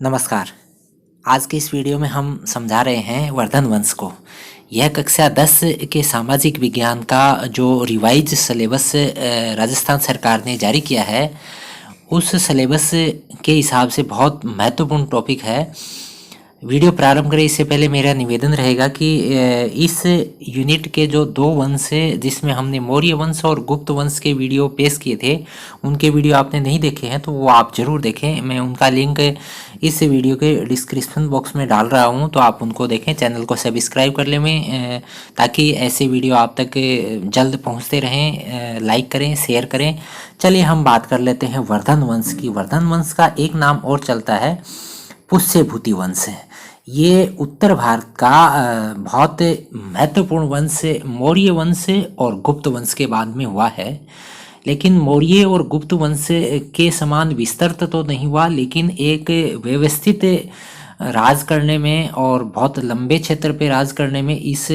नमस्कार। आज के इस वीडियो में हम समझा रहे हैं वर्धन वंश को। यह कक्षा 10 के सामाजिक विज्ञान का जो रिवाइज सिलेबस राजस्थान सरकार ने जारी किया है, उस सिलेबस के हिसाब से बहुत महत्वपूर्ण टॉपिक है। वीडियो प्रारंभ करें इससे पहले मेरा निवेदन रहेगा कि इस यूनिट के जो दो वंश है, जिसमें हमने मौर्य वंश और गुप्त वंश के वीडियो पेश किए थे, उनके वीडियो आपने नहीं देखे हैं तो वो आप ज़रूर देखें। मैं उनका लिंक इस वीडियो के डिस्क्रिप्शन बॉक्स में डाल रहा हूं, तो आप उनको देखें। चैनल को सब्सक्राइब कर लें ताकि ऐसे वीडियो आप तक जल्द पहुंचते रहें। लाइक करें, शेयर करें। चलिए हम बात कर लेते हैं वर्धन वंश की। वर्धन वंश का एक नाम और चलता है पुष्यभूति वंश। ये उत्तर भारत का बहुत महत्वपूर्ण वंश मौर्य वंश और गुप्त वंश के बाद में हुआ है। लेकिन मौर्य और गुप्त वंश के समान विस्तृत तो नहीं हुआ, लेकिन एक व्यवस्थित राज करने में और बहुत लंबे क्षेत्र पे राज करने में इस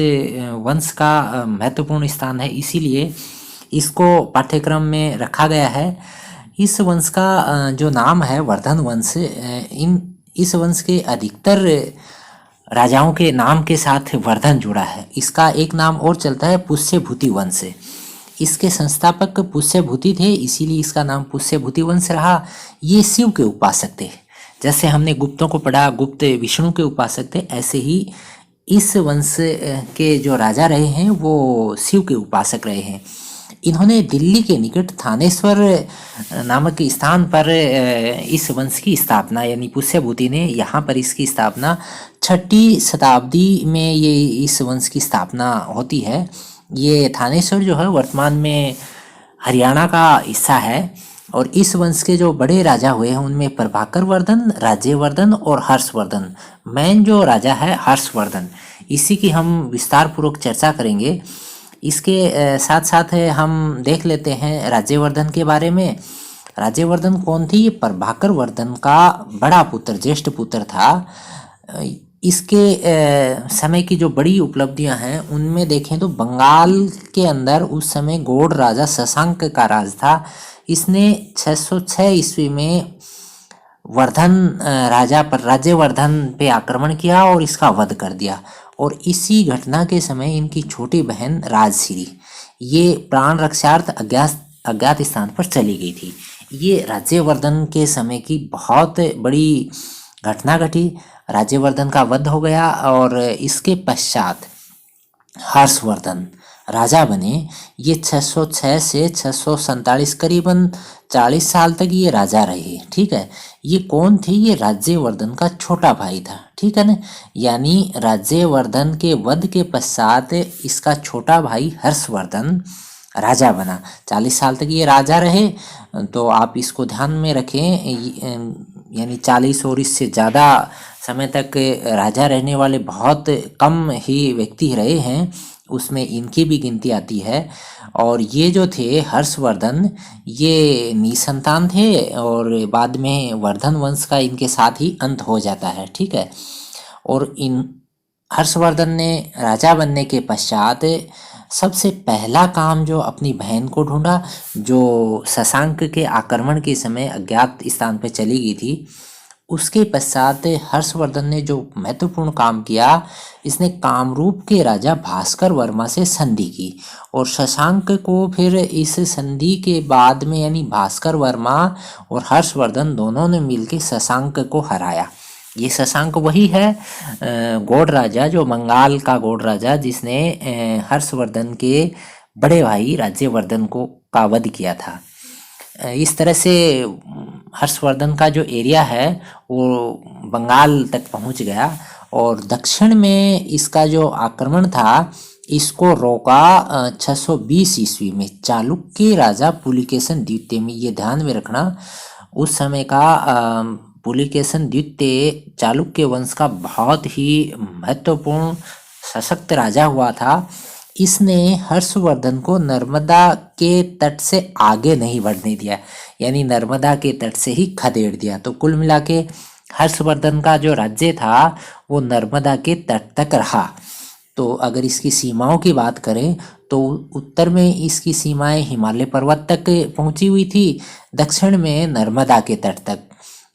वंश का महत्वपूर्ण स्थान है। इसीलिए इसको पाठ्यक्रम में रखा गया है। इस वंश का जो नाम है वर्धन वंश, इस वंश के अधिकतर राजाओं के नाम के साथ वर्धन जुड़ा है। इसका एक नाम और चलता है पुष्यभूति वंश। इसके संस्थापक पुष्यभूति थे, इसीलिए इसका नाम पुष्यभूति वंश रहा। ये शिव के उपासक थे। जैसे हमने गुप्तों को पढ़ा, गुप्त विष्णु के उपासक थे, ऐसे ही इस वंश के जो राजा रहे हैं वो शिव के उपासक रहे हैं। इन्होंने दिल्ली के निकट थानेश्वर नामक स्थान पर इस वंश की स्थापना, यानी पुष्यभूति ने यहाँ पर इसकी स्थापना 6ठी शताब्दी में ये इस वंश की स्थापना होती है। ये थानेश्वर जो है वर्तमान में हरियाणा का हिस्सा है। और इस वंश के जो बड़े राजा हुए हैं उनमें प्रभाकर वर्धन, राज्यवर्धन और हर्षवर्धन। मेन जो राजा है हर्षवर्धन, इसी की हम विस्तार पूर्वक चर्चा करेंगे। इसके साथ साथ हम देख लेते हैं राज्यवर्धन के बारे में। राज्यवर्धन कौन थी? ये प्रभाकर वर्धन का बड़ा पुत्र, ज्येष्ठ पुत्र था। इसके समय की जो बड़ी उपलब्धियां हैं उनमें देखें तो बंगाल के अंदर उस समय गौड़ राजा शशांक का राज था। इसने 606 ईस्वी में वर्धन राजा पर, राज्यवर्धन पे आक्रमण किया और इसका वध कर दिया। और इसी घटना के समय इनकी छोटी बहन राजश्री ये प्राण रक्षार्थ अज्ञात स्थान पर चली गई थी। ये राज्यवर्धन के समय की बहुत बड़ी घटना घटी। राज्यवर्धन का वध हो गया और इसके पश्चात हर्षवर्धन राजा बने। ये 606 से 647 करीबन 40 साल तक ये राजा रहे। ठीक है, ये कौन थे? ये राज्यवर्धन का छोटा भाई था। ठीक है ना, यानी राज्यवर्धन के वध के पश्चात इसका छोटा भाई हर्षवर्धन राजा बना। 40 साल तक ये राजा रहे, तो आप इसको ध्यान में रखें। यानी 40 और इससे ज़्यादा समय तक राजा रहने वाले बहुत कम ही व्यक्ति रहे हैं, उसमें इनकी भी गिनती आती है। और ये जो थे हर्षवर्धन, ये निसंतान थे और बाद में वर्धन वंश का इनके साथ ही अंत हो जाता है। ठीक है, और इन हर्षवर्धन ने राजा बनने के पश्चात सबसे पहला काम जो अपनी बहन को ढूंढा, जो शशांक के आक्रमण के समय अज्ञात स्थान पर चली गई थी। उसके पश्चात हर्षवर्धन ने जो महत्वपूर्ण काम किया, इसने कामरूप के राजा भास्कर वर्मा से संधि की। और शशांक को फिर इस संधि के बाद में, यानी भास्कर वर्मा और हर्षवर्धन दोनों ने मिलकर शशांक को हराया। ये शशांक वही है गौड़ राजा, जो बंगाल का गौड़ राजा, जिसने हर्षवर्धन के बड़े भाई राज्यवर्धन को का वध किया था। इस तरह से हर्षवर्धन का जो एरिया है वो बंगाल तक पहुंच गया। और दक्षिण में इसका जो आक्रमण था, इसको रोका 620 ईस्वी में चालुक्य राजा पुलिकेशन द्वितीय में। ये ध्यान में रखना, उस समय का पुलिकेशन द्वितीय चालुक्य वंश का बहुत ही महत्वपूर्ण सशक्त राजा हुआ था। इसने हर्षवर्धन को नर्मदा के तट से आगे नहीं बढ़ने दिया, यानी नर्मदा के तट से ही खदेड़ दिया। तो कुल मिला के हर्षवर्धन का जो राज्य था वो नर्मदा के तट तक रहा। तो अगर इसकी सीमाओं की बात करें तो उत्तर में इसकी सीमाएं हिमालय पर्वत तक पहुंची हुई थी, दक्षिण में नर्मदा के तट तक।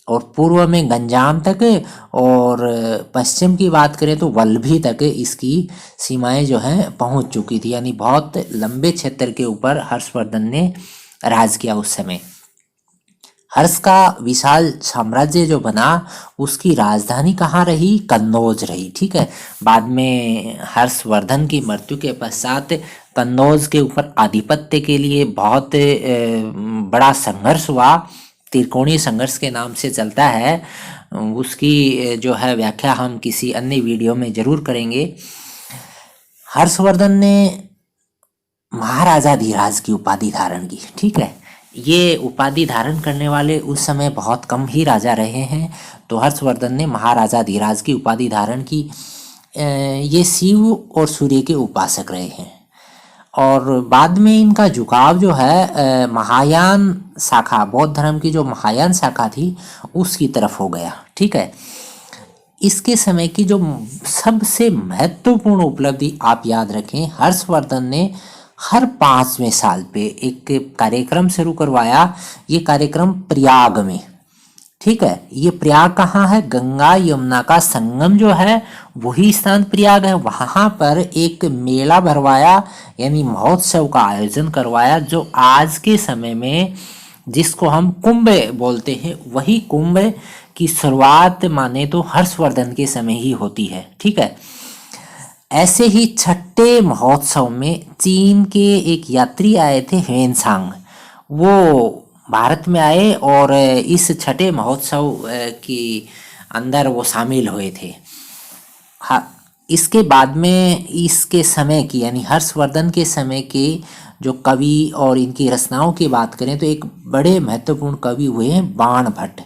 और पूर्व में गंजाम तक, और पश्चिम की बात करें तो वल्लभी तक इसकी सीमाएं जो हैं पहुंच चुकी थी। यानी बहुत लंबे क्षेत्र के ऊपर हर्षवर्धन ने राज किया उस समय। हर्ष का विशाल साम्राज्य जो बना उसकी राजधानी कहाँ रही? कन्नौज रही। ठीक है, बाद में हर्षवर्धन की मृत्यु के पश्चात कन्नौज के ऊपर आधिपत्य के लिए बहुत बड़ा संघर्ष हुआ। त्रिकोणीय संघर्ष के नाम से चलता है। उसकी जो है व्याख्या हम किसी अन्य वीडियो में जरूर करेंगे। हर्षवर्धन ने महाराजा धीराज की उपाधि धारण की। ठीक है, ये उपाधि धारण करने वाले उस समय बहुत कम ही राजा रहे हैं। तो हर्षवर्धन ने महाराजा धीराज की उपाधि धारण की। ये शिव और सूर्य के उपासक रहे हैं, और बाद में इनका झुकाव जो है महायान शाखा, बौद्ध धर्म की जो महायान शाखा थी उसकी तरफ हो गया। ठीक है, इसके समय की जो सबसे महत्वपूर्ण उपलब्धि आप याद रखें, हर्षवर्धन ने हर 5वें साल पे एक कार्यक्रम शुरू करवाया। ये कार्यक्रम प्रयाग में। ठीक है, ये प्रयाग कहाँ है? गंगा यमुना का संगम जो है वही स्थान प्रयाग है। वहां पर एक मेला भरवाया, यानी महोत्सव का आयोजन करवाया, जो आज के समय में जिसको हम कुंभ बोलते हैं, वही कुंभ की शुरुआत माने तो हर्षवर्धन के समय ही होती है। ठीक है, ऐसे ही छठे महोत्सव में चीन के एक यात्री आए थे, ह्वेनसांग। वो भारत में आए और इस छठे महोत्सव के अंदर वो शामिल हुए थे। हाँ, इसके बाद में इसके समय की, यानी हर्षवर्धन के समय के जो कवि और इनकी रचनाओं की बात करें तो एक बड़े महत्वपूर्ण कवि हुए हैं बाण भट्ट।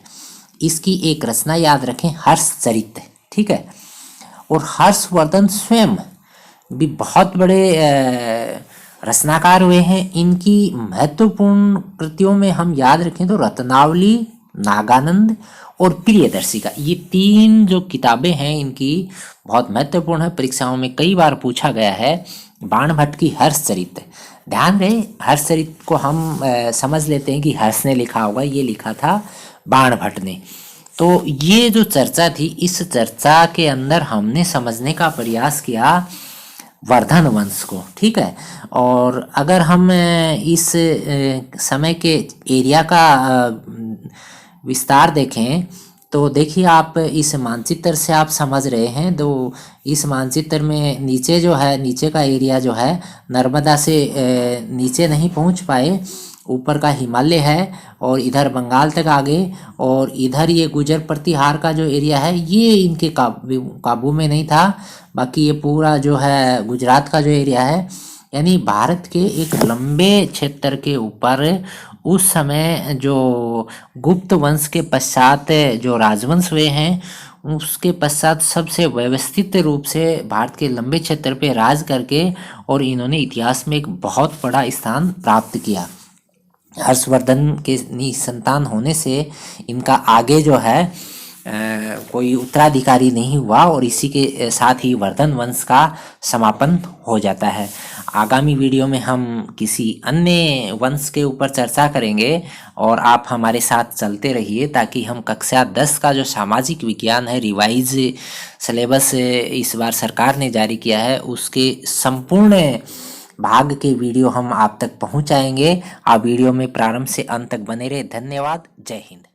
इसकी एक रचना याद रखें, हर्षचरित। ठीक है, और हर्षवर्धन स्वयं भी बहुत बड़े रचनाकार हुए हैं। इनकी महत्वपूर्ण कृतियों में हम याद रखें तो रत्नावली, नागानंद और प्रियदर्शिका, ये 3 जो किताबें हैं इनकी बहुत महत्वपूर्ण है। परीक्षाओं में कई बार पूछा गया है। बाण भट्ट की हर्षचरित, ध्यान रहे हर्षचरित को हम समझ लेते हैं कि हर्ष ने लिखा होगा, ये लिखा था बाण भट्ट ने। तो ये जो चर्चा थी, इस चर्चा के अंदर हमने समझने का प्रयास किया वर्धन वंश को। ठीक है, और अगर हम इस समय के एरिया का विस्तार देखें तो देखिए, आप इस मानचित्र से आप समझ रहे हैं। तो इस मानचित्र में नीचे जो है, नीचे का एरिया जो है नर्मदा से नीचे नहीं पहुंच पाए, ऊपर का हिमालय है और इधर बंगाल तक आगे, और इधर ये गुजर प्रतिहार का जो एरिया है ये इनके काबू में नहीं था। बाकी ये पूरा जो है गुजरात का जो एरिया है, यानी भारत के एक लंबे क्षेत्र के ऊपर उस समय जो गुप्त वंश के पश्चात जो राजवंश हुए हैं, उसके पश्चात सबसे व्यवस्थित रूप से भारत के लंबे क्षेत्र पे राज करके और इन्होंने इतिहास में एक बहुत बड़ा स्थान प्राप्त किया। हर्षवर्धन के संतान होने से इनका आगे जो है कोई उत्तराधिकारी नहीं हुआ, और इसी के साथ ही वर्धन वंश का समापन हो जाता है। आगामी वीडियो में हम किसी अन्य वंश के ऊपर चर्चा करेंगे, और आप हमारे साथ चलते रहिए ताकि हम कक्षा 10 का जो सामाजिक विज्ञान है, रिवाइज सिलेबस इस बार सरकार ने जारी किया है, उसके संपूर्ण भाग के वीडियो हम आप तक पहुंचाएंगे। आप वीडियो में प्रारंभ से अंत तक बने रहे। धन्यवाद। जय हिंद।